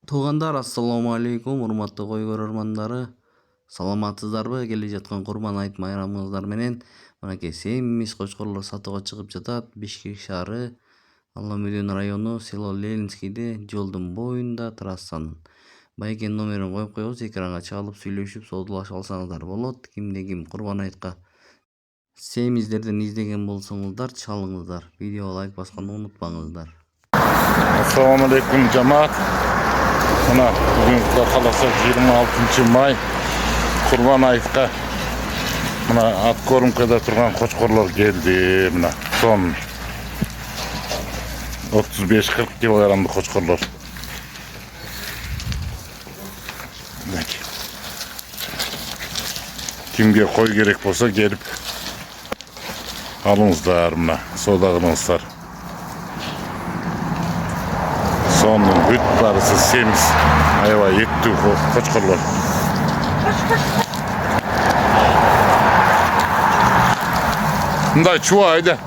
Туугандар, ассаламу алейкум, урматтуу кой көрөрмандары. Саламатсыздарбы? Келе жаткан Курман айт майрамыңыздар менен мынакей семиз кочкорлор сатууга чыгып жатат. Бишкек шаары, Алла-Мөдөн району, село Ленинскийде, жолдун боюнда, трассанын. Байкенин номерин коюп коебуз, экранга чалып сүйлөшүп саудалашып алсаңыздар болот. Кимде ким Курбан айтка семиздерден издеген болсоңуздар, чалыңыздар. Видеого лайк басканды унутпаңыздар. Assalamu alaikum cemaat. Mına bugün Kuda kalasa 26 may Kurban ayıtka mına at korumkada turgan koçkorlar geldi. Mına son 35-40 kilogram koçkorlar. Kimge koy gerek olsa gelip alınızlar mına sodağınızlar. Sonun büt barısı semiz. Ayva yetti koçkorlar. Bunday çuva haydi.